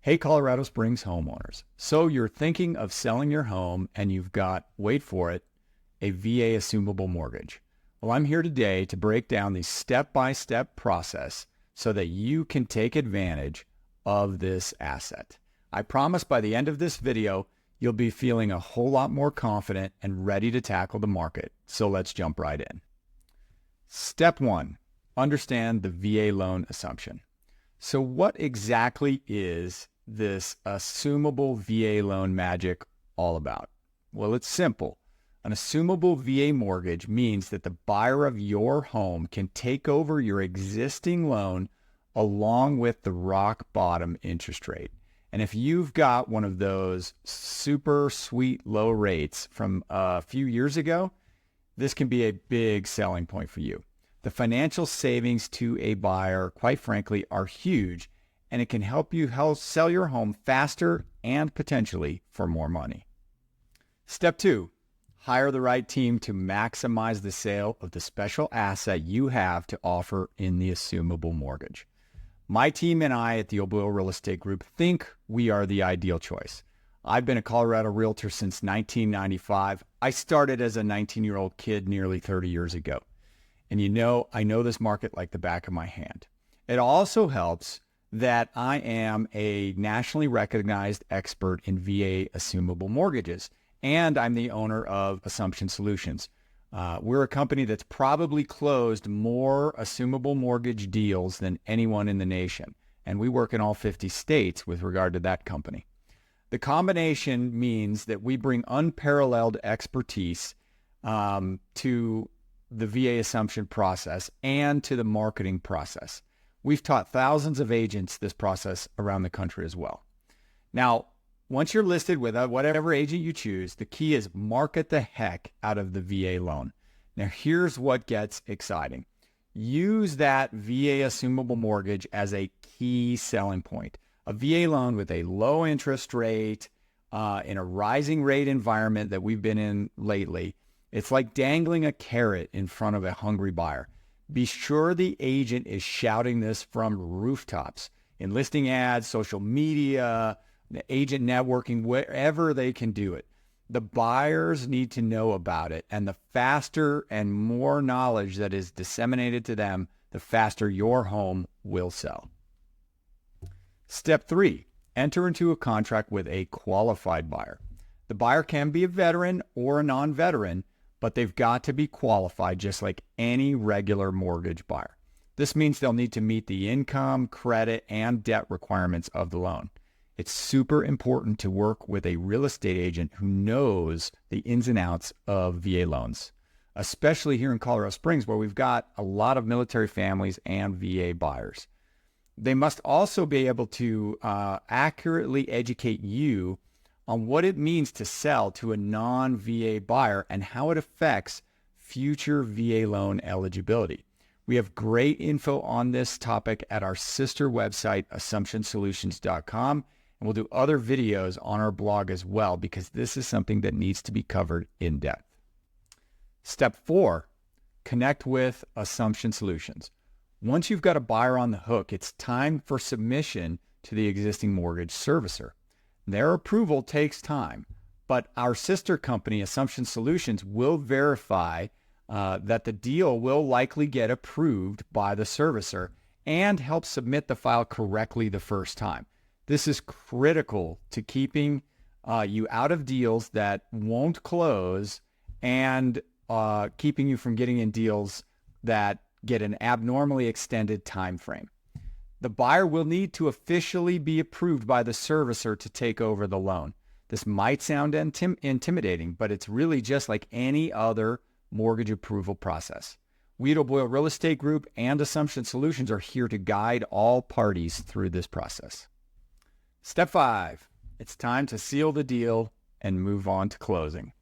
Hey, Colorado Springs homeowners. So you're thinking of selling your home and you've got, wait for it, a VA assumable mortgage. Well, I'm here today to break down the step-by-step process so that you can take advantage of this asset. I promise by the end of this video, you'll be feeling a whole lot more confident and ready to tackle the market. So let's jump right in. Step one, understand the VA loan assumption. So what exactly is this assumable VA loan magic all about? Well, it's simple. An assumable VA mortgage means that the buyer of your home can take over your existing loan along with the rock bottom interest rate. And if you've got one of those super sweet low rates from a few years ago, this can be a big selling point for you. The financial savings to a buyer, quite frankly, are huge, and it can help you sell your home faster and potentially for more money. Step two, hire the right team to maximize the sale of the special asset you have to offer in the assumable mortgage. My team and I at the Assumable Real Estate Group think we are the ideal choice. I've been a Colorado realtor since 1995. I started as a 19-year-old kid nearly 30 years ago. And I know this market like the back of my hand. It also helps that I am a nationally recognized expert in VA assumable mortgages, and I'm the owner of Assumption Solutions. We're a company that's probably closed more assumable mortgage deals than anyone in the nation, and we work in all 50 states with regard to that company. The combination means that we bring unparalleled expertise to the VA assumption process and to the marketing process. We've taught thousands of agents this process around the country as well. Now, once you're listed with whatever agent you choose, the key is market the heck out of the VA loan. Now, here's what gets exciting. Use that VA assumable mortgage as a key selling point. A VA loan with a low interest rate in a rising rate environment that we've been in lately. It's like dangling a carrot in front of a hungry buyer. Be sure the agent is shouting this from rooftops, in listing ads, social media, agent networking, wherever they can do it. The buyers need to know about it, and the faster and more knowledge that is disseminated to them, the faster your home will sell. Step three, enter into a contract with a qualified buyer. The buyer can be a veteran or a non-veteran, but they've got to be qualified just like any regular mortgage buyer. This means they'll need to meet the income, credit, and debt requirements of the loan. It's super important to work with a real estate agent who knows the ins and outs of VA loans, especially here in Colorado Springs, where we've got a lot of military families and VA buyers. They must also be able to accurately educate you on what it means to sell to a non-VA buyer and how it affects future VA loan eligibility. We have great info on this topic at our sister website, AssumptionSolutions.com, and we'll do other videos on our blog as well because this is something that needs to be covered in depth. Step four, connect with Assumption Solutions. Once you've got a buyer on the hook, it's time for submission to the existing mortgage servicer. Their approval takes time, but our sister company, Assumption Solutions, will verify that the deal will likely get approved by the servicer and help submit the file correctly the first time. This is critical to keeping you out of deals that won't close and keeping you from getting in deals that get an abnormally extended time frame. The buyer will need to officially be approved by the servicer to take over the loan. This might sound intimidating, but it's really just like any other mortgage approval process. We at Boyle Real Estate Group and Assumption Solutions are here to guide all parties through this process. Step five, it's time to seal the deal and move on to closing.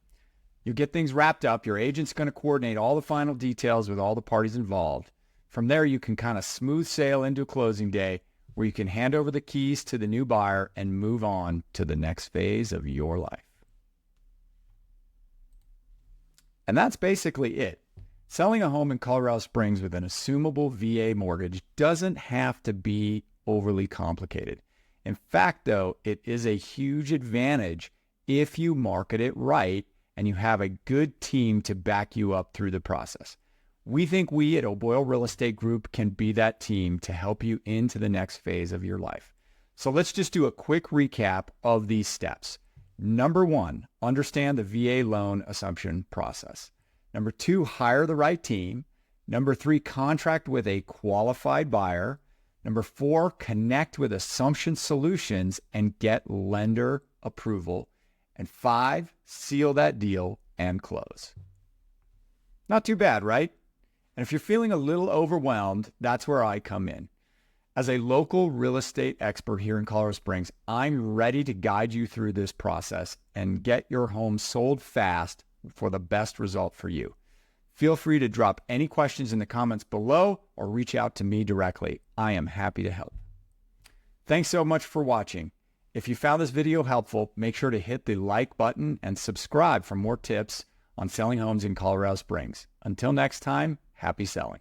You get things wrapped up. Your agent's going to coordinate all the final details with all the parties involved. From there, you can kind of smooth sail into closing day where you can hand over the keys to the new buyer and move on to the next phase of your life. And that's basically it. Selling a home in Colorado Springs with an assumable VA mortgage doesn't have to be overly complicated. In fact, though, it is a huge advantage if you market it right and you have a good team to back you up through the process. We think we at O'Boyle Real Estate Group can be that team to help you into the next phase of your life. So let's just do a quick recap of these steps. Number 1, understand the VA loan assumption process. Number 2, hire the right team. Number 3, contract with a qualified buyer. Number 4, connect with Assumption Solutions and get lender approval. And 5, seal that deal and close. Not too bad, right? And if you're feeling a little overwhelmed, that's where I come in. As a local real estate expert here in Colorado Springs, I'm ready to guide you through this process and get your home sold fast for the best result for you. Feel free to drop any questions in the comments below or reach out to me directly. I am happy to help. Thanks so much for watching. If you found this video helpful, make sure to hit the like button and subscribe for more tips on selling homes in Colorado Springs. Until next time, happy selling.